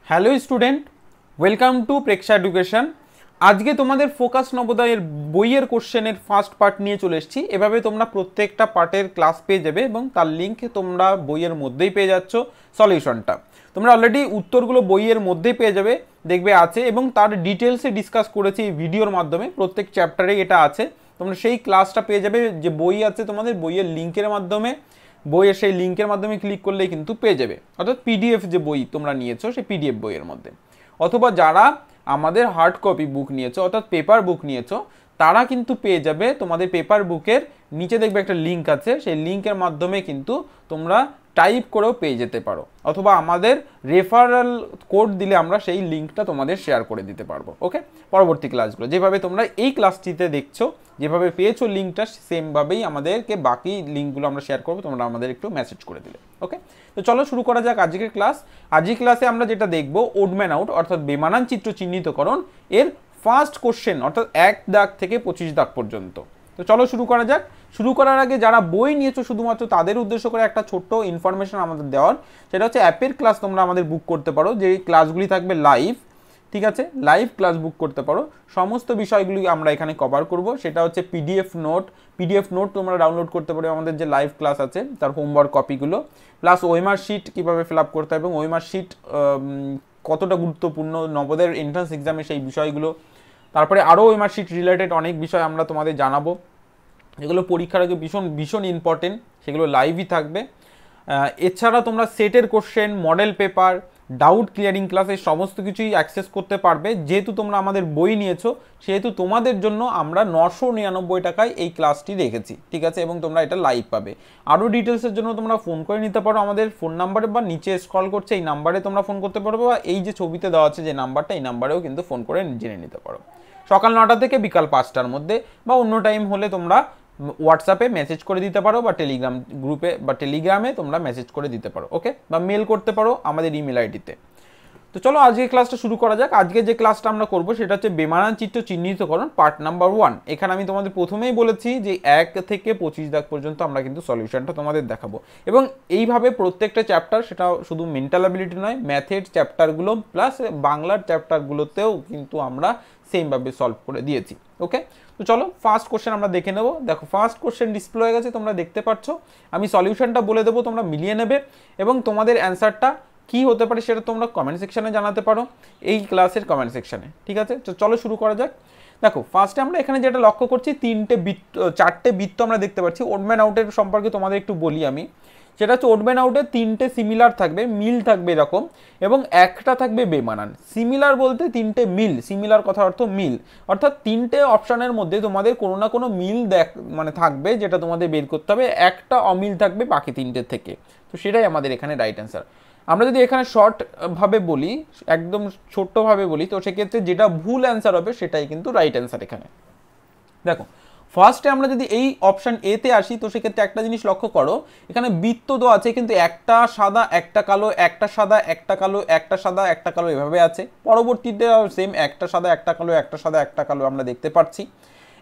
Hello student, welcome to Preksha education. আজকে তোমাদের focus নবোদয়ের বইয়ের কোশ্চেনের ফার্স্ট পার্ট নিয়ে চলে এসেছি। এভাবে তোমরা প্রত্যেকটা পার্টের ক্লাস পেয়ে যাবে এবং তার লিঙ্ক তোমরা বইয়ের মধ্যেই পেয়ে যাচ্ছ। সলিউশনটা তোমরা অলরেডি উত্তরগুলো বইয়ের মধ্যেই পেয়ে যাবে, দেখবে আছে, এবং তার ডিটেলসে ডিসকাস করেছি এই ভিডিওর মাধ্যমে। প্রত্যেক চ্যাপ্টারে এটা আছে, তোমরা সেই ক্লাসটা পেয়ে যাবে। যে বই আছে তোমাদের বইয়ের লিঙ্কের মাধ্যমে, বইয়ের সেই লিঙ্কের মাধ্যমে ক্লিক করলেই কিন্তু পেয়ে যাবে, অর্থাৎ পিডিএফ যে বই তোমরা নিয়েছো সেই পিডিএফ বইয়ের মধ্যে। অথবা যারা আমাদের হার্ড কপি বুক নিয়েছো অর্থাৎ পেপার বুক নিয়েছো তারা কিন্তু পেয়ে যাবে তোমাদের পেপার বুকের নিচে দেখবে একটা লিঙ্ক আছে, সেই লিঙ্কের মাধ্যমে কিন্তু তোমরা টাইপ করেও পেয়ে যেতে পারো, অথবা আমাদের রেফারাল কোড দিলে আমরা সেই লিঙ্কটা তোমাদের শেয়ার করে দিতে পারবো। ওকে, পরবর্তী ক্লাসগুলো যেভাবে তোমরা এই ক্লাসটিতে দেখছো, যেভাবে পেয়েছো লিঙ্কটা, সেমভাবেই আমাদেরকে বাকি লিঙ্কগুলো আমরা শেয়ার করবো, তোমরা আমাদের একটু মেসেজ করে দিলে। ওকে, তো চলো শুরু করা যাক আজকের ক্লাস। আজকের ক্লাসে আমরা যেটা দেখবো, ওড ম্যান আউট অর্থাৎ বেমানান চিত্র চিহ্নিতকরণ এর ফার্স্ট কোশ্চেন, অর্থাৎ 1 দাগ থেকে 25 দাগ পর্যন্ত। তো চলো শুরু করা যাক। শুরু করার আগে যারা বই নিয়েছো শুধুমাত্র তাদের উদ্দেশ্য করে একটা ছোট্ট ইনফরমেশন আমাদের দেওয়ার, সেটা হচ্ছে অ্যাপের ক্লাস তোমরা আমাদের বুক করতে পারো, যে ক্লাসগুলি থাকবে লাইভ। ঠিক আছে, লাইভ ক্লাস বুক করতে পারো, সমস্ত বিষয়গুলি আমরা এখানে কভার করব। সেটা হচ্ছে পিডিএফ নোট তোমরা ডাউনলোড করতে পারো আমাদের যে লাইভ ক্লাস আছে তার হোমওয়ার্ক কপিগুলো, প্লাস ওএমআর শিট কীভাবে ফিল আপ করতে হবে এবং ওএমআর শিট কতটা গুরুত্বপূর্ণ নবোদয়ের এন্ট্রান্স এক্সামে সেই বিষয়গুলো। তারপরে আরও ওএমআর শিট রিলেটেড অনেক বিষয় আমরা তোমাদের জানাবো, যেগুলো পরীক্ষার আগে ভীষণ ভীষণ ইম্পর্টেন্ট, সেগুলো লাইভই থাকবে। এছাড়া তোমরা সেটের question, model paper, doubt clearing class এই সমস্ত কিছুই অ্যাক্সেস করতে পারবে। যেহেতু তোমরা আমাদের বই নিয়েছো সেহেতু তোমাদের জন্য আমরা 999 টাকায় এই ক্লাসটি রেখেছি। ঠিক আছে, এবং তোমরা এটা লাইভ পাবে। আরও ডিটেলসের জন্য তোমরা ফোন করে নিতে পারো আমাদের ফোন নাম্বারে, বা নিচে স্ক্রল করছে এই নাম্বারে তোমরা ফোন করতে পারো, বা এই যে ছবিতে দেওয়া আছে যে নাম্বারটা, এই নাম্বারেও কিন্তু ফোন করে জেনে নিতে পারো। সকাল 9টা থেকে বিকাল 5টার মধ্যে, বা অন্য টাইম হলে তোমরা হোয়াটসঅ্যাপে মেসেজ করে দিতে পারো, বা টেলিগ্রাম গ্রুপে বা টেলিগ্রামে তোমরা মেসেজ করে দিতে পারো। ওকে, বা মেল করতে পারো আমাদের ইমেল আইডিতে। তো চলো আজকে ক্লাসটা শুরু করা যাক। আজকে যে ক্লাসটা আমরা করবো সেটা হচ্ছে বেমানান চিত্র চিহ্নিতকরণ পার্ট নাম্বার 1। এখানে আমি তোমাদের প্রথমেই বলেছি যে 1 থেকে 25 দাগ পর্যন্ত আমরা কিন্তু সলিউশনটা তোমাদের দেখাবো, এবং এইভাবে প্রত্যেকটা চ্যাপ্টার, সেটা শুধু মেন্টাল অ্যাবিলিটি নয়, ম্যাথের চ্যাপ্টারগুলো প্লাস বাংলার চ্যাপ্টারগুলোতেও কিন্তু আমরা সেমভাবে সলভ করে দিয়েছি। ওকে, তো চলো ফার্স্ট কোশ্চেন আমরা দেখে নেবো। দেখো ফার্স্ট কোশ্চেন ডিসপ্লে হয়ে গেছে, তোমরা দেখতে পাচ্ছ। আমি সলিউশনটা বলে দেবো, তোমরা মিলিয়ে নেবে, এবং তোমাদের অ্যান্সারটা কি হতে পারে সেটা তোমরা কমেন্ট সেকশনে জানাতে পারো, এই ক্লাসের কমেন্ট সেকশনে। ঠিক আছে, তো চলো শুরু করা যাক। দেখো ফার্স্টে আমরা এখানে যেটা লক্ষ্য করছি, 4টে বৃত্ত আমরা দেখতে পাচ্ছি। ওড ম্যান আউটের সম্পর্কে তোমাদের একটু বলি আমি, সেটা হচ্ছে ওড ম্যান আউটে 3টে সিমিলার থাকবে, মিল থাকবে এরকম, এবং একটা থাকবে বেমানান। সিমিলার বলতে 3টে মিল, সিমিলার কথা অর্থ মিল, অর্থাৎ 3টে অপশানের মধ্যে তোমাদের কোনো না কোনো মিল মানে থাকবে, যেটা তোমাদের বের করতে হবে। একটা অমিল থাকবে বাকি 3টে থেকে, তো সেটাই আমাদের এখানে রাইট অ্যান্সার। আমরা যদি এখানে শর্টভাবে বলি, একদম ছোট্টভাবে বলি, তো সেক্ষেত্রে যেটা ভুল অ্যান্সার হবে সেটাই কিন্তু রাইট অ্যান্সার এখানে। দেখো ফার্স্টে আমরা যদি এই অপশান এতে আসি, তো সেক্ষেত্রে একটা জিনিস লক্ষ্য করো, এখানে বৃত্ত তো আছে কিন্তু একটা সাদা একটা কালো, একটা সাদা একটা কালো, একটা সাদা একটা কালো, এভাবে আছে। পরবর্তীতে সেম একটা সাদা একটা কালো, একটা সাদা একটা কালো আমরা দেখতে পাচ্ছি।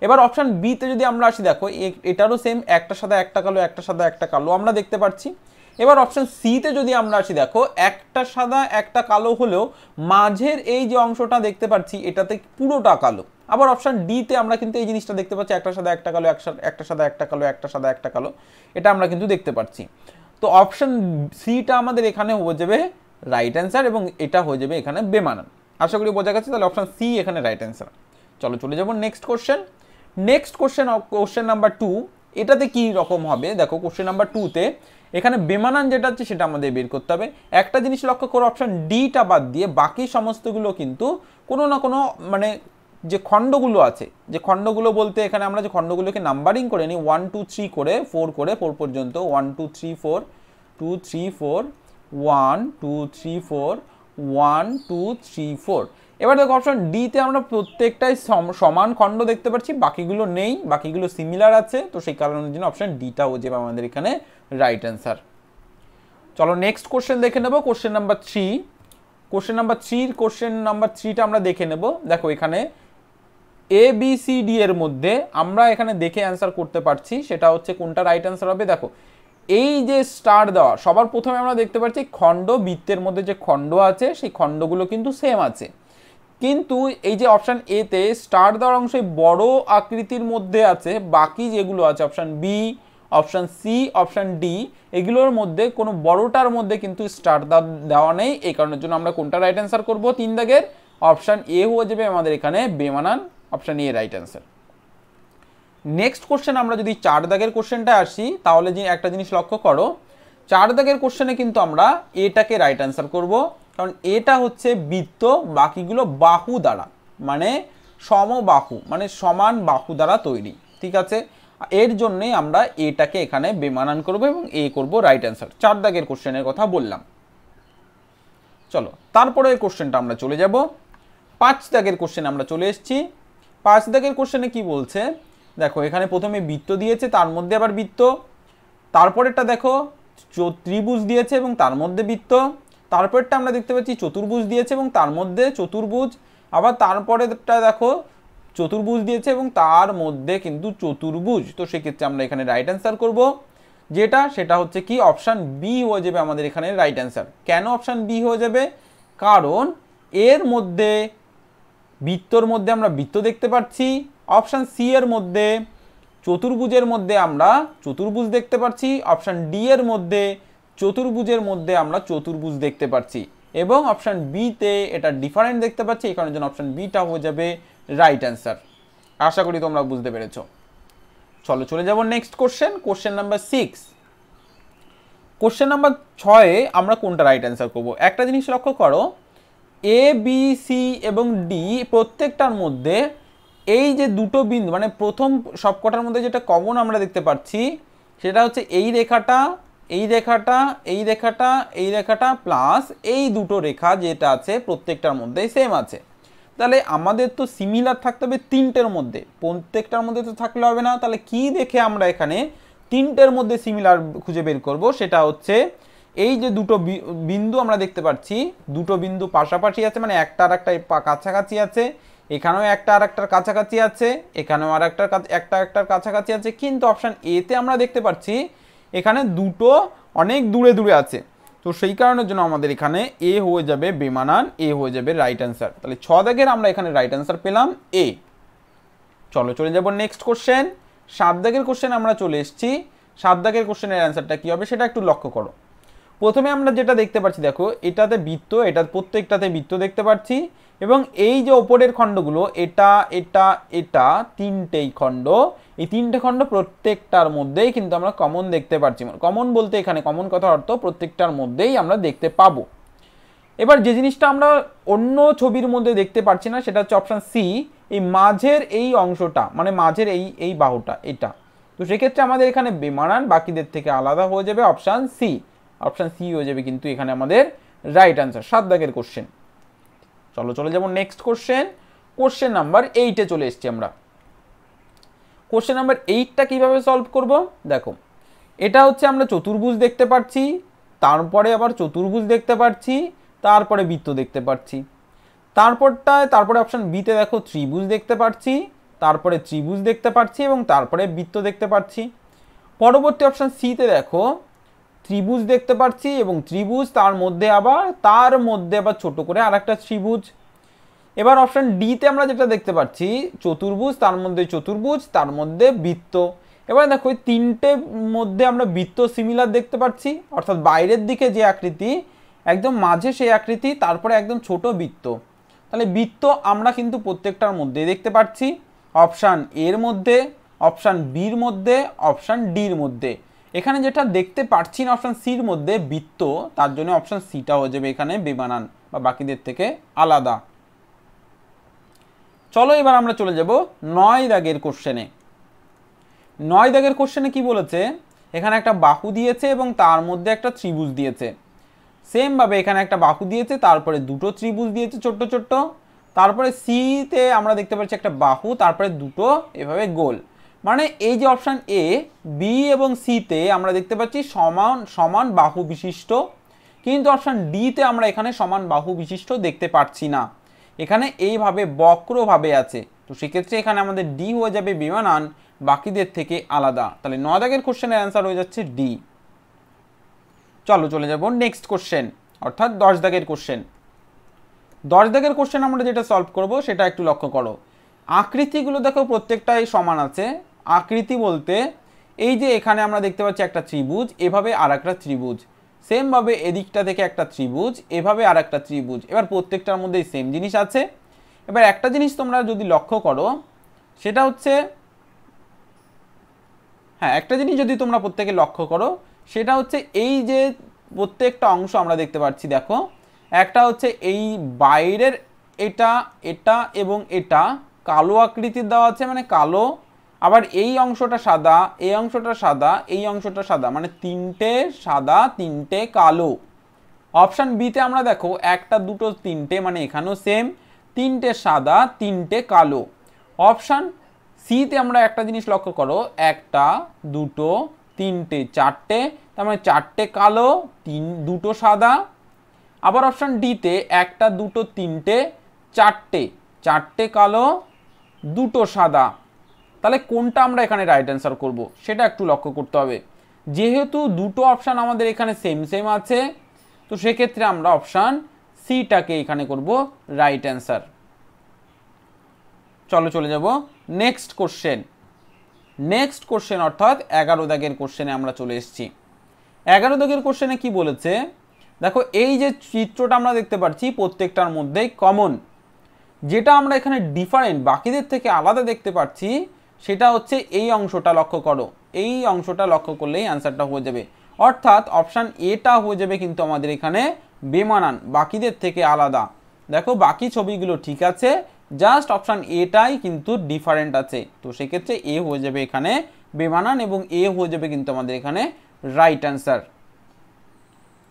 এবার অপশান বিতে যদি আমরা আসি, দেখো এটারও সেম একটা সাদা একটা কালো, একটা সাদা একটা কালো আমরা দেখতে পাচ্ছি। এবার অপশান সিতে যদি আমরা আসি, দেখো একটা সাদা একটা কালো হলেও মাঝের এই যে অংশটা দেখতে পাচ্ছি এটাতে পুরোটা কালো। আবার অপশান ডিতে আমরা কিন্তু এই জিনিসটা দেখতে পাচ্ছি, একটা সাদা একটা কালো, একটা সাদা একটা কালো, একটা সাদা একটা কালো, এটা আমরা কিন্তু দেখতে পাচ্ছি। তো অপশান সিটা আমাদের এখানে হয়ে যাবে রাইট অ্যান্সার, এবং এটা হয়ে যাবে এখানে বেমানান। আশা করি বোঝা গেছে, তাহলে অপশান সি এখানে রাইট অ্যান্সার। চলো চলে যাবো নেক্সট কোশ্চেন। কোশ্চেন নাম্বার 2, এটাতে কি রকম হবে? দেখো কোশ্চেন নাম্বার 2তে এখানে বেমানান যেটা আছে সেটা আমাদের বের করতে হবে। একটা জিনিস লক্ষ্য করো, অপশান ডিটা বাদ দিয়ে বাকি সমস্তগুলো কিন্তু কোনো না কোনো, মানে যে খণ্ডগুলো আছে, যে খণ্ডগুলো বলতে এখানে আমরা যে খণ্ডগুলোকে নাম্বারিং করে নিই 1 2 3 করে 4 পর্যন্ত, 1 2 3 4 2 3 4 1 2 3 4 1 2 3 4। এবার দেখো অপশন ডিতে আমরা প্রত্যেকটাই সমান খণ্ড দেখতে পাচ্ছি, বাকিগুলো নেই, বাকিগুলো সিমিলার আছে, তো সেই কারণের জন্য অপশন ডিটা হয়ে যাবে আমাদের এখানে রাইট অ্যান্সার। চলো নেক্সট কোশ্চেন দেখে নেব, কোশ্চেন নাম্বার 3। কোশ্চেন নাম্বার 3টা আমরা দেখে নেব। দেখো এখানে এ বি সি ডি এর মধ্যে আমরা এখানে দেখে অ্যান্সার করতে পারছি, সেটা হচ্ছে কোনটা রাইট অ্যান্সার হবে। দেখো এই যে স্টার দেওয়া, সবার প্রথমে আমরা দেখতে পাচ্ছি খণ্ড, বৃত্তের মধ্যে যে খণ্ড আছে সেই খণ্ডগুলো কিন্তু সেম আছে, কিন্তু এই যে অপশান এতে স্টার দেওয়ার অংশে বড় আকৃতির মধ্যে আছে, বাকি যেগুলো আছে option B, option C, option D, এগুলোর মধ্যে কোনো বড়টার মধ্যে কিন্তু স্টার দেওয়া নেই। এই কারণের জন্য আমরা কোনটা রাইট অ্যান্সার করবো 3 দাগের? অপশান এ হয়ে যাবে আমাদের এখানে বেমানান, option A right answer. Next question আমরা যদি 4 দাগের কোশ্চেনটা আসি, তাহলে যে একটা জিনিস লক্ষ্য করো, 4 দাগের কোশ্চেনে কিন্তু আমরা এটাকে রাইট অ্যান্সার করব, কারণ এটা হচ্ছে বৃত্ত, বাকিগুলো বাহু দ্বারা, মানে সমবাহু, মানে সমান বাহু দ্বারা তৈরি, ঠিক আছে? এর জন্যই আমরা এটাকে এখানে বেমানান করব এবং এ করব রাইট অ্যান্সার। 4 দাগের কোশ্চেনের কথা বললাম। চলো তারপরে এই কোশ্চেনটা আমরা চলে যাব 5 দাগের কোশ্চেন আমরা চলে এসেছি। 5 দাগের কোশ্চেনে কি বলছে দেখো, এখানে প্রথমে বৃত্ত দিয়েছে, তার মধ্যে আবার বৃত্ত, তারপরেরটা দেখো ত্রিভুজ দিয়েছে এবং তার মধ্যে বৃত্ত, তারপরেরটা আমরা দেখতে পাচ্ছি চতুর্ভুজ দিয়েছে এবং তার মধ্যে চতুর্ভুজ, আবার তারপরেরটা দেখো চতুর্ভুজ দিয়েছে এবং তার মধ্যে কিন্তু চতুর্ভুজ। তো সেক্ষেত্রে আমরা এখানে রাইট অ্যান্সার করব, যেটা সেটা হচ্ছে কি অপশান বি হয়ে যাবে আমাদের এখানে রাইট অ্যান্সার। কেন অপশান বি হয়ে যাবে? কারণ এর মধ্যে বৃত্তর মধ্যে আমরা বৃত্ত দেখতে পাচ্ছি, অপশান সি এর মধ্যে চতুর্ভুজের মধ্যে আমরা চতুর্ভুজ দেখতে পাচ্ছি, অপশান ডি এর মধ্যে চতুর্ভুজের মধ্যে আমরা চতুর্ভুজ দেখতে পাচ্ছি, এবং অপশান বিতে এটা ডিফারেন্ট দেখতে পাচ্ছি। এই কারণের জন্য অপশান বিটা হয়ে যাবে রাইট অ্যান্সার। আশা করি তোমরা বুঝতে পেরেছো। চলো চলে যাব next question, question number 6। Question number 6-এ আমরা কোনটা রাইট অ্যান্সার করব? একটা জিনিস লক্ষ্য করো, এ বি সি এবং ডি প্রত্যেকটার মধ্যে এই যে দুটো বিন্দু, মানে প্রথম সবকটার মধ্যে যেটা কমন আমরা দেখতে পাচ্ছি সেটা হচ্ছে এই রেখাটা, এই রেখাটা, এই রেখাটা, এই রেখাটা প্লাস এই দুটো রেখা যেটা আছে প্রত্যেকটার মধ্যেই সেম আছে। তাহলে আমাদের তো সিমিলার থাকতে হবে তিনটের মধ্যে, প্রত্যেকটার মধ্যে তো থাকলে হবে না। তাহলে কি দেখে আমরা এখানে তিনটের মধ্যে সিমিলার খুঁজে বের করব? সেটা হচ্ছে এই যে দুটো বিন্দু আমরা দেখতে পাচ্ছি, দুটো বিন্দু পাশাপাশি আছে, মানে একটা আর একটা কাছাকাছি আছে, এখানেও একটা আর একটার কাছাকাছি আছে, এখানেও আর একটার কাছাকাছি আছে, কিন্তু অপশান এতে আমরা দেখতে পাচ্ছি এখানে দুটো অনেক দূরে দূরে আছে। তো সেই কারণের জন্য আমাদের এখানে এ হয়ে যাবে বেমানান, এ হয়ে যাবে রাইট অ্যান্সার। তাহলে 6 দাগের আমরা এখানে রাইট অ্যান্সার পেলাম এ। চলো চলে যাব নেক্সট কোশ্চেন, 7 দাগের কোশ্চেন আমরা চলে এসেছি। 7 দাগের কোশ্চেনের অ্যান্সারটা কি হবে সেটা একটু লক্ষ্য করো। প্রথমে আমরা যেটা দেখতে পাচ্ছি দেখো, এটাতে বৃত্ত, এটা প্রত্যেকটাতে বৃত্ত দেখতে পাচ্ছি, এবং এই যে ওপরের খণ্ডগুলো এটা এটা এটা তিনটেই খণ্ড, এই তিনটে খণ্ড প্রত্যেকটার মধ্যেই কিন্তু আমরা কমন দেখতে পাচ্ছি। কমন বলতে এখানে কমন কথা অর্থ প্রত্যেকটার মধ্যেই আমরা দেখতে পাবো। এবার যে জিনিসটা আমরা অন্য ছবির মধ্যে দেখতে পাচ্ছি না সেটা হচ্ছে অপশান সি, এই মাঝের এই অংশটা, মানে মাঝের এই বাহুটা এটা। তো সেক্ষেত্রে আমাদের এখানে বেমানান, বাকিদের থেকে আলাদা হয়ে যাবে অপশান সি। অপশান সি হয়ে যাবে কিন্তু এখানে আমাদের রাইট অ্যান্সার 7 দাগের কোশ্চেন। চলো চলে যাব নেক্সট কোশ্চেন, কোশ্চেন নাম্বার 8-এ চলে এসেছি আমরা। কোশ্চেন নাম্বার 8টা কিভাবে সলভ করব? দেখো, এটা হচ্ছে আমরা চতুর্ভুজ দেখতে পাচ্ছি, তারপরে আবার চতুর্ভুজ দেখতে পাচ্ছি, তারপরে বৃত্ত দেখতে পাচ্ছি, তারপরে অপশান বিতে দেখো ত্রিভুজ দেখতে পাচ্ছি, তারপরে ত্রিভুজ দেখতে পাচ্ছি এবং তারপরে বৃত্ত দেখতে পাচ্ছি। পরবর্তী অপশান সিতে দেখো ত্রিভুজ দেখতে পাচ্ছি এবং ত্রিভুজ, তার মধ্যে আবার ছোট করে আর একটা ত্রিভুজ। এবার অপশান ডিতে আমরা যেটা দেখতে পাচ্ছি চতুর্ভুজ, তার মধ্যে চতুর্ভুজ, তার মধ্যে বৃত্ত। এবার দেখো এই তিনটে মধ্যে আমরা বৃত্ত সিমিলার দেখতে পাচ্ছি, অর্থাৎ বাইরের দিকে যে আকৃতি একদম মাঝে সেই আকৃতি, তারপরে একদম ছোট বৃত্ত। তাহলে বৃত্ত আমরা কিন্তু প্রত্যেকটার মধ্যে দেখতে পাচ্ছি, অপশান এর মধ্যে, অপশান বির মধ্যে, অপশান ডির মধ্যে। এখানে যেটা দেখতে পাচ্ছি না অপশান সির মধ্যে বৃত্ত, তার জন্য অপশান সিটা হয়ে যাবে এখানে বেমানান বা বাকিদের থেকে আলাদা। চলো এবার আমরা চলে যাব 9 দাগের কোশ্চেনে। 9 দাগের কোশ্চেনে কি বলেছে, এখানে একটা বাহু দিয়েছে এবং তার মধ্যে একটা ত্রিভুজ দিয়েছে। সেম ভাবে এখানে একটা বাহু দিয়েছে, তারপরে দুটো ত্রিভুজ দিয়েছে ছোট্ট ছোট্ট, তারপরে সিতে আমরা দেখতে পাচ্ছি একটা বাহু, তারপরে দুটো এভাবে গোল। মানে এই যে অপশান এ, বি এবং সিতে আমরা দেখতে পাচ্ছি সমান সমান বাহু বিশিষ্ট, কিন্তু অপশান ডিতে আমরা এখানে সমান বাহু বিশিষ্ট দেখতে পাচ্ছি না, এখানে এইভাবে বক্রভাবে আছে। তো সেক্ষেত্রে এখানে আমাদের ডি হয়ে যাবে বেমানান, বাকিদের থেকে আলাদা। তাহলে 9 দাগের কোশ্চেনের অ্যান্সার হয়ে যাচ্ছে ডি। চলো চলে যাব নেক্সট কোশ্চেন, অর্থাৎ 10 দাগের কোশ্চেন। 10 দাগের কোশ্চেন আমরা যেটা সলভ করব সেটা একটু লক্ষ্য করো। আকৃতিগুলো দেখো প্রত্যেকটাই সমান আছে। আকৃতি বলতে এই যে এখানে আমরা দেখতে পাচ্ছি একটা ত্রিভুজ, এভাবে আর একটা ত্রিভুজ, সেমভাবে এদিকটা থেকে একটা ত্রিভুজ, এভাবে আর একটা ত্রিভুজ। এবার প্রত্যেকটার মধ্যেই সেম জিনিস আছে। এবার একটা জিনিস তোমরা যদি লক্ষ্য করো সেটা হচ্ছে, হ্যাঁ একটা জিনিস যদি তোমরা প্রত্যেকে লক্ষ্য করো সেটা হচ্ছে এই যে প্রত্যেকটা অংশ আমরা দেখতে পাচ্ছি, দেখো একটা হচ্ছে এই বাইরের এটা এটা এবং এটা কালো আকৃতির দেওয়া আছে, মানে কালো। আবার এই অংশটা সাদা, এই অংশটা সাদা, এই অংশটা সাদা, মানে তিনটে সাদা তিনটে কালো। অপশান বিতে আমরা দেখো একটা দুটো তিনটে, মানে এখানেও সেম, তিনটে সাদা তিনটে কালো। অপশান সিতে আমরা একটা জিনিস লক্ষ্য করো, একটা দুটো তিনটে চারটে, তার মানে চারটে কালো দুটো সাদা। আবার অপশান ডিতে একটা দুটো তিনটে চারটে, চারটে কালো দুটো সাদা। তাহলে কোনটা আমরা এখানে রাইট অ্যান্সার করব সেটা একটু লক্ষ্য করতে হবে। যেহেতু দুটো অপশান আমাদের এখানে সেম সেম আছে, তো সেক্ষেত্রে আমরা অপশান সিটাকে এখানে করব রাইট অ্যান্সার। চলো চলে যাব নেক্সট কোশ্চেন। নেক্সট কোশ্চেন অর্থাৎ 11 দাগের কোশ্চেনে আমরা চলে এসেছি। 11 দাগের কোশ্চেনে কি বলেছে দেখো, এই যে চিত্রটা আমরা দেখতে পাচ্ছি প্রত্যেকটার মধ্যেই কমন, যেটা আমরা এখানে ডিফারেন্ট বাকিদের থেকে আলাদা দেখতে পাচ্ছি সেটা হচ্ছে এই অংশটা লক্ষ্য করো। এই অংশটা লক্ষ্য করলেই অ্যান্সারটা হয়ে যাবে, অর্থাৎ অপশান এটা হয়ে যাবে কিন্তু আমাদের এখানে বেমানান, বাকিদের থেকে আলাদা। দেখো বাকি ছবিগুলো ঠিক আছে, জাস্ট অপশান এটাই কিন্তু ডিফারেন্ট আছে, তো সেক্ষেত্রে এ হয়ে যাবে এখানে বেমানান এবং এ হয়ে যাবে কিন্তু আমাদের এখানে রাইট অ্যান্সার।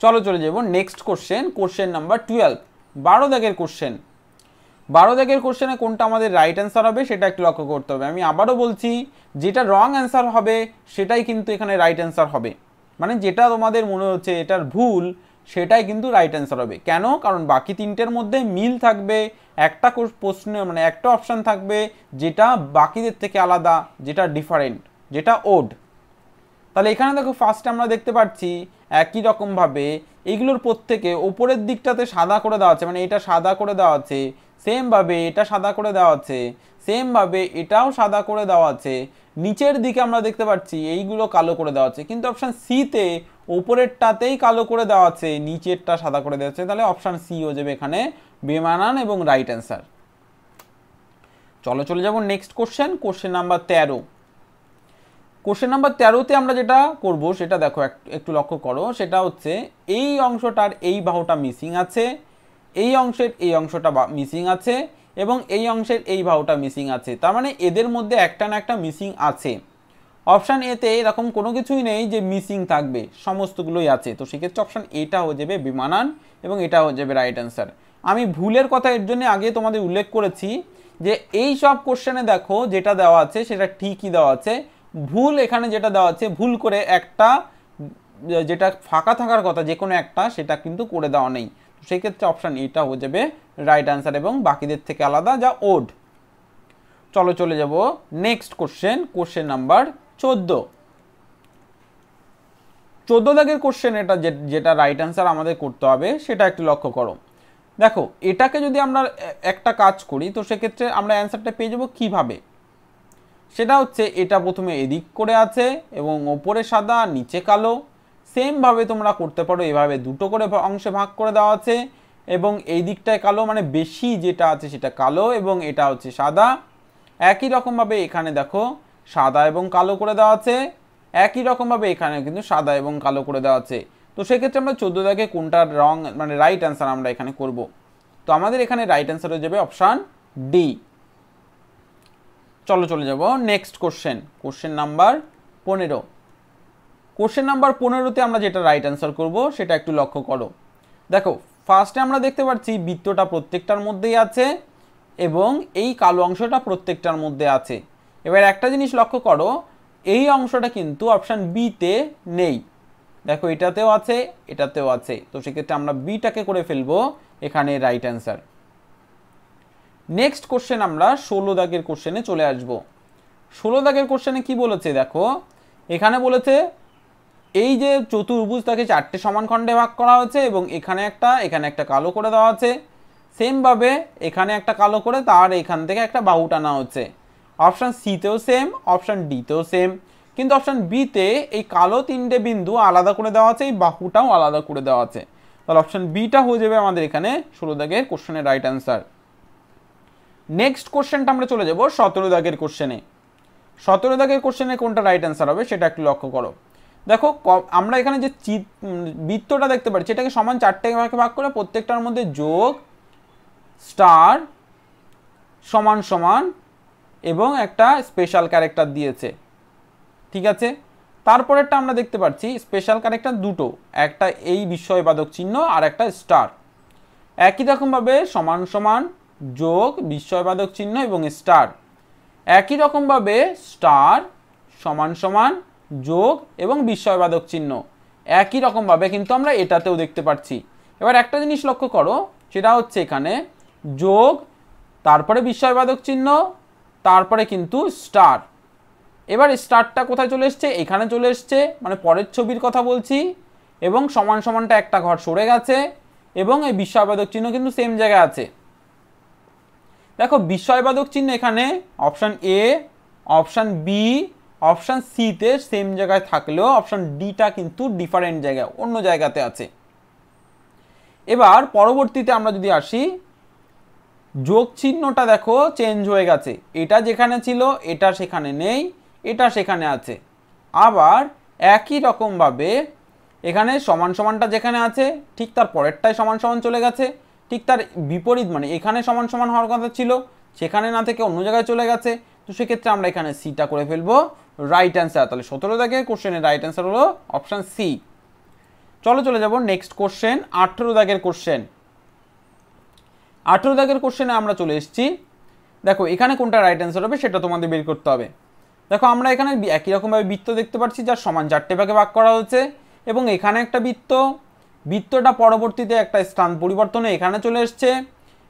চলো চলে যাব নেক্সট কোশ্চেন, কোশ্চেন নাম্বার 12, 12 দাগের কোশ্চেন। 12 দাগের কোশ্চেনে কোনটা আমাদের রাইট অ্যান্সার হবে সেটা একটু লক্ষ্য করতে হবে। আমি আবারও বলছি, যেটা রং অ্যান্সার হবে সেটাই কিন্তু এখানে রাইট অ্যান্সার হবে, মানে যেটা তোমাদের মনে হচ্ছে এটার ভুল সেটাই কিন্তু রাইট অ্যান্সার হবে। কেন? কারণ বাকি তিনটের মধ্যে মিল থাকবে, একটা প্রশ্ন মানে একটা অপশান থাকবে যেটা বাকিদের থেকে আলাদা, যেটা ডিফারেন্ট, যেটা ওড। তাহলে এখানে দেখো ফার্স্টে আমরা দেখতে পাচ্ছি একই রকমভাবে এইগুলোর প্রত্যেকে ওপরের দিকটাতে সাদা করে দেওয়া আছে, মানে এটা সাদা করে দেওয়া আছে, সেমভাবে এটা সাদা করে দেওয়া আছে, সেমভাবে এটাও সাদা করে দেওয়া আছে। নিচের দিকে আমরা দেখতে পাচ্ছি এইগুলো কালো করে দেওয়া আছে, কিন্তু অপশান সিতে ওপরেরটাতেই কালো করে দেওয়া আছে, নিচেরটা সাদা করে দেওয়া আছে। তাহলে অপশান সি হয়ে যাবে এখানে বেমানান এবং রাইট অ্যান্সার। চলো চলে যাব next question, question number 13। Question number 13তে আমরা যেটা করব সেটা দেখো একটু লক্ষ্য করো, সেটা হচ্ছে এই অংশটার এই বাহুটা মিসিং আছে, এই অংশের এই অংশটা মিসিং আছে এবং এই অংশের এই বাহুটা মিসিং আছে, তার মানে এদের মধ্যে একটা না একটা মিসিং আছে। অপশান এতে এরকম কোনো কিছুই নেই যে মিসিং থাকবে, সমস্তগুলোই আছে, তো সেক্ষেত্রে অপশান এটা হয়ে যাবে বেমানান এবং এটা হয়ে যাবে রাইট অ্যান্সার। আমি ভুলের কথা এর জন্য আগে তোমাদের উল্লেখ করেছি যে এই সব কোশ্চেনে দেখো যেটা দেওয়া আছে সেটা ঠিকই দেওয়া আছে, ভুল এখানে যেটা দেওয়া আছে ভুল করে একটা যেটা ফাঁকা থাকার কথা যে কোনো একটা সেটা কিন্তু করে দেওয়া নেই, তো সেই ক্ষেত্রে অপশান এটা হয়ে যাবে রাইট অ্যান্সার এবং বাকিদের থেকে আলাদা, যা ওড। চলো চলে যাব নেক্সট কোশ্চেন, কোশ্চেন নাম্বার 14। 14 দাগের কোশ্চেন এটা যেটা রাইট অ্যান্সার আমাদের করতে হবে সেটা একটু লক্ষ্য করো। দেখো এটাকে যদি আমরা একটা কাজ করি তো সেক্ষেত্রে আমরা অ্যান্সারটা পেয়ে যাবো কীভাবে, সেটা হচ্ছে এটা প্রথমে এদিক করে আছে এবং ওপরে সাদা নিচে কালো, সেমভাবে তোমরা করতে পারো, এভাবে দুটো করে অংশে ভাগ করে দেওয়া আছে এবং এই দিকটায় কালো, মানে বেশি যেটা আছে সেটা কালো এবং এটা হচ্ছে সাদা। একই রকমভাবে এখানে দেখো সাদা এবং কালো করে দেওয়া আছে, একই রকমভাবে এখানে কিন্তু সাদা এবং কালো করে দেওয়া আছে। তো সেক্ষেত্রে আমরা 14 দাগে কোনটার রং মানে রাইট অ্যান্সার আমরা এখানে করব, তো আমাদের এখানে রাইট অ্যান্সার হয়ে যাবে অপশান ডি। চলো চলে যাব next question, question number 15। Question number 15তে আমরা যেটা রাইট অ্যান্সার করব সেটা একটু লক্ষ্য করো। দেখো ফার্স্টে আমরা দেখতে পাচ্ছি বৃত্তটা প্রত্যেকটার মধ্যেই আছে এবং এই কালো অংশটা প্রত্যেকটার মধ্যে আছে। এবার একটা জিনিস লক্ষ্য করো, এই অংশটা কিন্তু অপশান বিতে নেই, দেখো এটাতেও আছে এটাতেও আছে, তো সেক্ষেত্রে আমরা বিটাকে করে ফেলবো এখানে রাইট অ্যান্সার। নেক্সট কোশ্চেন আমরা 16 দাগের কোশ্চেনে চলে আসব। 16 দাগের কোশ্চেনে কি বলেছে দেখো, এখানে বলেছে এই যে চতুর্ভুজ তাকে 4টে সমান খণ্ডে ভাগ করা হয়েছে এবং এখানে একটা কালো করে দেওয়া আছে। সেমভাবে এখানে একটা কালো করে তার এখান থেকে একটা বাহু টানা হচ্ছে। অপশান সিতেও সেম, অপশান ডিতেও সেম, কিন্তু অপশান বিতে এই কালো 3টে বিন্দু আলাদা করে দেওয়া আছে, এই বাহুটাও আলাদা করে দেওয়া আছে। তাহলে অপশান বিটা হয়ে যাবে আমাদের এখানে 16 দাগের কোশ্চেনের রাইট অ্যান্সার। নেক্সট কোশ্চেনটা আমরা চলে যাব 17 দাগের কোশ্চেনে। 17 দাগের কোশ্চেনে কোনটা রাইট অ্যান্সার হবে সেটা একটু লক্ষ্য করো। দেখো আমরা এখানে যে বৃত্তটা দেখতে পাচ্ছি এটাকে সমান 4টে ভাগে ভাগ করে প্রত্যেকটার মধ্যে যোগ, স্টার, সমান সমান এবং একটা স্পেশাল ক্যারেক্টার দিয়েছে। ঠিক আছে, তারপরেরটা আমরা দেখতে পাচ্ছি স্পেশাল ক্যারেক্টার দুটো, একটা এই বিস্ময়বাদক চিহ্ন আর একটা স্টার। একই রকমভাবে সমান সমান, যোগ, বিস্ময়বাদক চিহ্ন এবং স্টার। একই রকমভাবে স্টার, সমান সমান, যোগ এবং বিস্ময়বাদক চিহ্ন। একই রকমভাবে কিন্তু আমরা এটাতেও দেখতে পাচ্ছি। এবার একটা জিনিস লক্ষ্য করো, সেটা হচ্ছে এখানে যোগ, তারপরে বিস্ময়বাদক চিহ্ন, তারপরে কিন্তু স্টার। এবার স্টারটা কোথায় চলে এসছে? এখানে চলে এসছে, মানে পরের ছবির কথা বলছি। এবং সমান সমানটা একটা ঘর সরে গেছে এবং এই বিস্ময়বাদক চিহ্ন কিন্তু সেম জায়গায় আছে। দেখো বিস্ময়বাদক চিহ্ন এখানে option A, option B, option সিতে সেম জায়গায় থাকলেও অপশান ডিটা কিন্তু ডিফারেন্ট জায়গায়, অন্য জায়গাতে আছে। এবার পরবর্তীতে আমরা যদি আসি, যোগ চিহ্নটা দেখো চেঞ্জ হয়ে গেছে, এটা যেখানে ছিল এটা সেখানে নেই, এটা সেখানে আছে। আবার একই রকমভাবে এখানে সমান সমানটা যেখানে আছে ঠিক তার পরেরটাই সমান সমান চলে গেছে, ঠিক তার বিপরীত, মানে এখানে সমান সমান হওয়ার কথা ছিল সেখানে না থেকে অন্য জায়গায় চলে গেছে। তো সেক্ষেত্রে আমরা এখানে সিটা করে ফেলবো রাইট অ্যান্সার। তাহলে 17 দাগে কোশ্চেনের রাইট অ্যান্সার হলো অপশান সি। চলে যাব নেক্সট কোশ্চেন, 18 দাগের কোশ্চেন। 18 দাগের কোশ্চেনে আমরা চলে এসেছি। দেখো এখানে কোনটা রাইট অ্যান্সার হবে সেটা তোমাদের বের করতে হবে। দেখো আমরা এখানে একই রকমভাবে বৃত্ত দেখতে পাচ্ছি যার সমান 4টে ভাগে ভাগ করা হয়েছে এবং এখানে একটা বৃত্তটা পরবর্তীতে একটা স্থান পরিবর্তনে এখানে চলে এসছে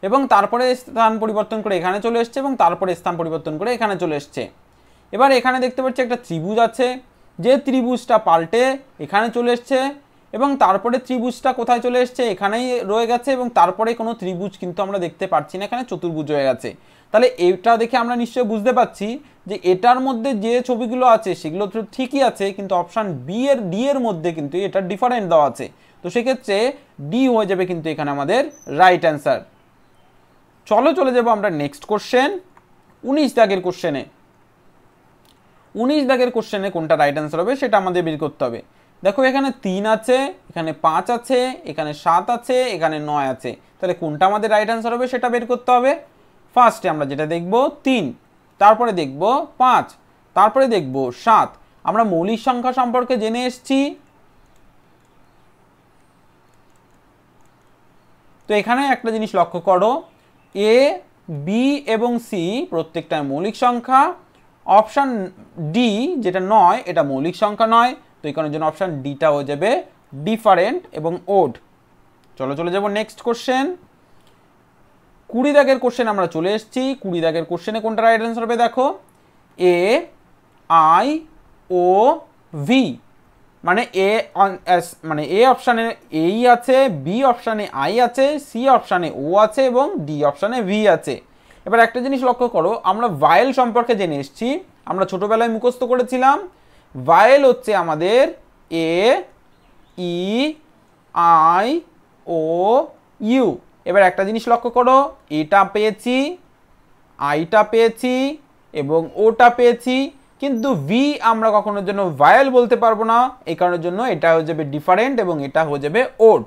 এবং তারপরে স্থান পরিবর্তন করে এখানে চলে এসছে এবং তারপরে স্থান পরিবর্তন করে এখানে চলে এসছে। এবার এখানে দেখতে পাচ্ছি একটা ত্রিভুজ আছে, যে ত্রিভুজটা পাল্টে এখানে চলে এসছে এবং তারপরে ত্রিভুজটা কোথায় চলে এসছে? এখানেই রয়ে গেছে এবং তারপরে কোনো ত্রিভুজ কিন্তু আমরা দেখতে পাচ্ছি না, এখানে চতুর্ভুজ হয়ে গেছে। তাহলে এটা দেখে আমরা নিশ্চয়ই বুঝতে পারছি যে এটার মধ্যে যে ছবিগুলো আছে সেগুলো তো ঠিকই আছে, কিন্তু অপশান ডি এর মধ্যে কিন্তু এটা ডিফারেন্ট দেওয়া আছে। তো সেক্ষেত্রে ডি হয়ে যাবে কিন্তু এখানে আমাদের রাইট অ্যান্সার। চলে যাব আমরা নেক্সট কোশ্চেন, 19 দাগের কোশ্চেনে। 19 দাগের কোশ্চেনে কোনটা রাইট অ্যান্সার হবে সেটা আমাদের বের করতে হবে। দেখো এখানে 3 আছে, এখানে 5 আছে, এখানে 7 আছে, এখানে 9 আছে। তাহলে কোনটা আমাদের রাইট অ্যান্সার হবে সেটা বের করতে হবে। ফার্স্টে আমরা যেটা দেখব 3, তারপরে দেখব 5, তারপরে দেখব 7। আমরা মৌলিক সংখ্যা সম্পর্কে জেনে এসেছি। তো এখানে একটা জিনিস লক্ষ্য করো, এ, বি এবং সি প্রত্যেকটা মৌলিক সংখ্যা। অপশান ডি যেটা নয় এটা মৌলিক সংখ্যা নয়, তো এই কারণের জন্য অপশান ডিটা হয়ে যাবে ডিফারেন্ট এবং ওড। চলে যাব নেক্সট কোশ্চেন, 20 দাগের কোশ্চেন আমরা চলে এসেছি। 20 দাগের কোশ্চেনে কোনটা রাইট অ্যান্সার হবে? দেখো এ, আই, ও, ভি, মানে এ অপশানে এই আছে, বি অপশানে আই আছে, সি অপশানে ও আছে এবং ডি অপশানে ভি আছে। এবার একটা জিনিস লক্ষ্য করো, আমরা ভায়েল সম্পর্কে জেনে এসেছি, আমরা ছোটবেলায় মুখস্থ করেছিলাম। ভায়েল হচ্ছে আমাদের এ, ই, আই, ও, ইউ। এবার একটা জিনিস লক্ষ্য করো, এটা পেয়েছি, আইটা পেয়েছি এবং ওটা পেয়েছি, কিন্তু ভি আমরা কখনোর জন্য ভায়েল বলতে পারবো না, এই কারণের জন্য এটা হয়ে যাবে ডিফারেন্ট এবং এটা হয়ে যাবে ওড।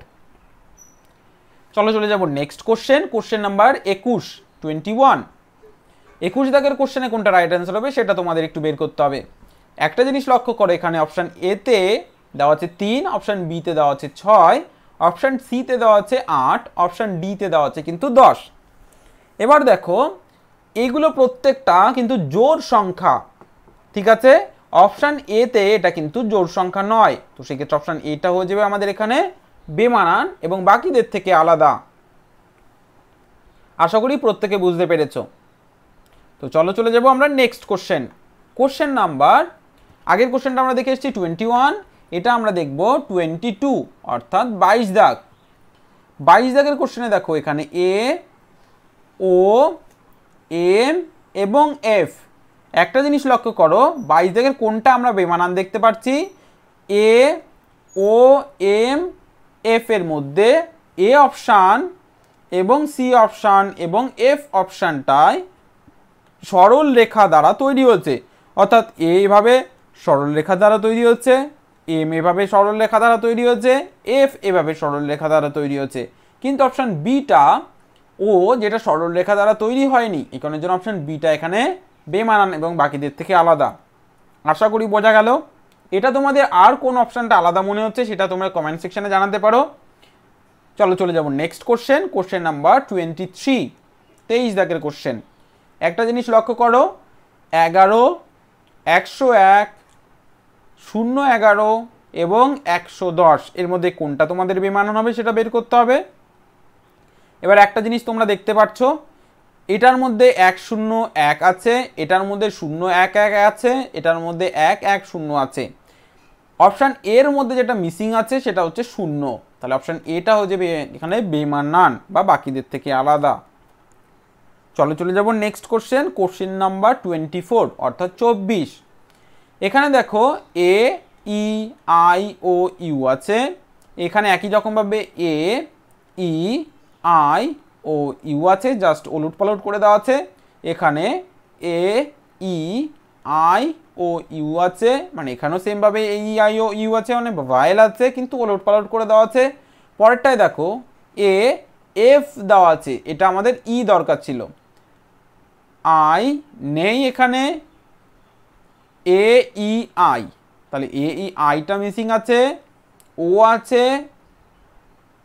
চলে যাব নেক্সট কোশ্চেন, কোশ্চেন নাম্বার 21। 21 দাগের কোশ্চেনে কোনটা রাইট অ্যান্সার হবে সেটা তোমাদের একটু বের করতে হবে। একটা জিনিস লক্ষ্য করো, এখানে অপশান এতে দেওয়া আছে 3, অপশান বিতে দেওয়া আছে 6, অপশান সিতে দেওয়া আছে 8, অপশান ডিতে দেওয়া আছে কিন্তু 10। এবার দেখো এইগুলো প্রত্যেকটা কিন্তু জোড় সংখ্যা, ঠিক আছে। অপশান এতে এটা কিন্তু জোড় সংখ্যা নয়, তো সেক্ষেত্রে অপশান এটা হয়ে যাবে আমাদের এখানে বেমানান এবং বাকিদের থেকে আলাদা। আশা করি প্রত্যেকে বুঝতে পেরেছো। তো চলে যাব আমরা নেক্সট কোশ্চেন, কোশ্চেন নাম্বার, আগের কোশ্চেনটা আমরা দেখে এসেছি 21, এটা আমরা দেখব 22 অর্থাৎ 22 দাগ। 22 দাগের কোশ্চেনে দেখো এখানে এ, ও, এম এবং এফ। একটা জিনিস লক্ষ্য করো, 22 দাগের কোনটা আমরা বেমানান দেখতে পাচ্ছি? এ, ও, এম, এফ এর মধ্যে এ অপশান এবং সি অপশান এবং এফ অপশানটায় সরল রেখা দ্বারা তৈরি হচ্ছে, অর্থাৎ এ এভাবে সরল রেখা দ্বারা তৈরি হচ্ছে, এম এভাবে সরল রেখা দ্বারা তৈরি হচ্ছে, এফ এভাবে সরল রেখা দ্বারা তৈরি হচ্ছে। কিন্তু অপশান বিটা ও যেটা সরল রেখা দ্বারা তৈরি হয়নি, এই কারণের জন্য অপশান বিটা এখানে বেমানান এবং বাকিদের থেকে আলাদা। আশা করি বোঝা গেল। এটা তোমাদের আর কোন অপশানটা আলাদা মনে হচ্ছে সেটা তোমরা কমেন্ট সেকশনে জানাতে পারো। চলো চলে যাব নেক্সট কোশ্চেন, কোশ্চেন নাম্বার 23, 23 দাগের কোশ্চেন। একটা জিনিস লক্ষ্য করো, 11, 101, 011 এবং 110 এর মধ্যে কোনটা তোমাদের বেমানান হবে সেটা বের করতে হবে। এবার একটা জিনিস তোমরা দেখতে পাচ্ছ, এটার মধ্যে 101 আছে, এটার মধ্যে 011 আছে, এটার মধ্যে 110 আছে। অপশান এর মধ্যে যেটা মিসিং আছে সেটা হচ্ছে 0, তাহলে অপশান এটা হয়ে যাবে এখানে বেমানান বা বাকিদের থেকে আলাদা। চলো চলে যাব নেক্সট কোশ্চেন, কোশ্চেন নাম্বার 24 অর্থাৎ 24। এখানে দেখো এ, ই, আই ও ইউ আছে। এখানে একই রকমভাবে এ, ই, আই ও ইউ আছে, জাস্ট ওলট পালট করে দেওয়া আছে। এখানে এ, ই, আই ও ইউ আছে, মানে এখানেও সেমভাবে এ, ই, আই ও ইউ আছে, মানে ভায়েল আছে কিন্তু ওলট পালট করে দেওয়া আছে। পরেরটায় দেখো এ, এফ দেওয়া আছে, এটা আমাদের ই দরকার ছিল, আই নেই এখানে, এ, ই, আই, তাহলে এ, ই, আইটা মিসিং আছে, ও আছে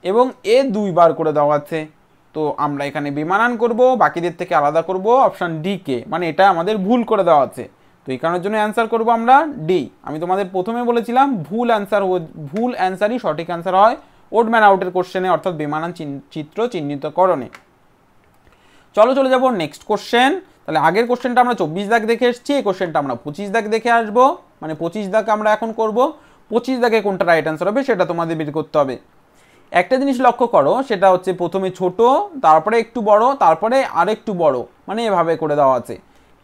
এবং এ দুইবার করে দেওয়া আছে। তো আমরা এখানে বেমানান করব, বাকিদের থেকে আলাদা করব অপশান ডি কে, মানে এটা আমাদের ভুল করে দেওয়া আছে। তো এই কারণের জন্য অ্যান্সার করব আমরা ডি। আমি তোমাদের প্রথমে বলেছিলাম ভুল অ্যান্সারই সঠিক অ্যান্সার হয় ওড ম্যান আউটের কোশ্চেনে, অর্থাৎ বেমানান চিত্র চিহ্নিতকরণে। চলো চলে যাব নেক্সট কোশ্চেন। তাহলে আগের কোশ্চেনটা আমরা 24 দাগ দেখে এসেছি, এই কোশ্চেনটা আমরা 25 দাগ দেখে আসবো, মানে 25 দাগ আমরা এখন করব। 25 দাগে কোনটা রাইট অ্যান্সার হবে সেটা তোমাদের বের করতে হবে। একটা জিনিস লক্ষ্য করো, সেটা হচ্ছে প্রথমে ছোট, তারপরে একটু বড়, তারপরে আরেকটু বড়, মানে এভাবে করে দেওয়া আছে।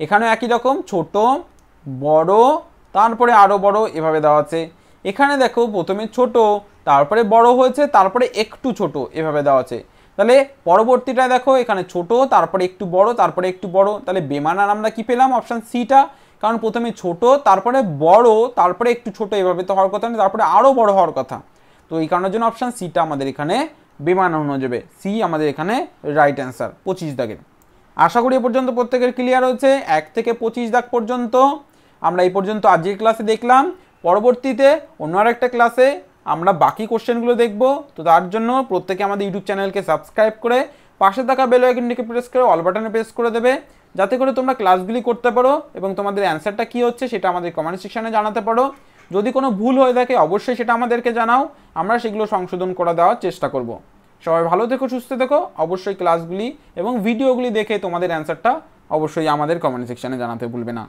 এখানে একই রকম ছোট, বড়, তারপরে আরো বড়, এভাবে দেওয়া আছে। এখানে দেখো প্রথমে ছোট, তারপরে বড় হয়েছে, তারপরে একটু ছোট, এভাবে দেওয়া আছে। তাহলে পরবর্তীটা দেখো এখানে ছোট, তারপরে একটু বড়, তারপরে একটু বড়, তাহলে বেমানান আমরা কি পেলাম? অপশান সিটা, কারণ প্রথমে ছোট, তারপরে বড়, তারপরে একটু ছোট, এভাবে তো হওয়ার কথা না, তারপরে আরো বড় হওয়ার কথা। তো এই কারণের জন্য অপশান সিটা আমাদের এখানে বেমানান হয়ে যাবে, সি আমাদের এখানে রাইট অ্যান্সার 25 দাগের। আশা করি এ পর্যন্ত প্রত্যেকের ক্লিয়ার হচ্ছে। 1 থেকে 25 দাগ পর্যন্ত আমরা এই পর্যন্ত আজকের ক্লাসে দেখলাম। পরবর্তীতে অন্য আরেকটা ক্লাসে আমরা বাকি কোশ্চেনগুলো দেখব। তো তার জন্য প্রত্যেকে আমাদের ইউটিউব চ্যানেলকে সাবস্ক্রাইব করে পাশে থাকা বেল আইকনটিকে প্রেস করে অল বাটনে প্রেস করে দেবে, যাতে করে তোমরা ক্লাসগুলি করতে পারো এবং তোমাদের অ্যান্সারটা কী হচ্ছে সেটা আমাদের কমেন্ট সেকশনে জানাতে পারো। যদি কোনো ভুল হয়ে থাকে অবশ্যই সেটা আমাদেরকে জানাও, আমরা সেগুলো সংশোধন করে দেওয়ার চেষ্টা করব। সবাই ভালো থেকো, সুস্থ থেকো। অবশ্যই ক্লাসগুলি এবং ভিডিওগুলি দেখে তোমাদের অ্যান্সারটা অবশ্যই আমাদের কমেন্ট সেকশনে জানাতে ভুলবে না।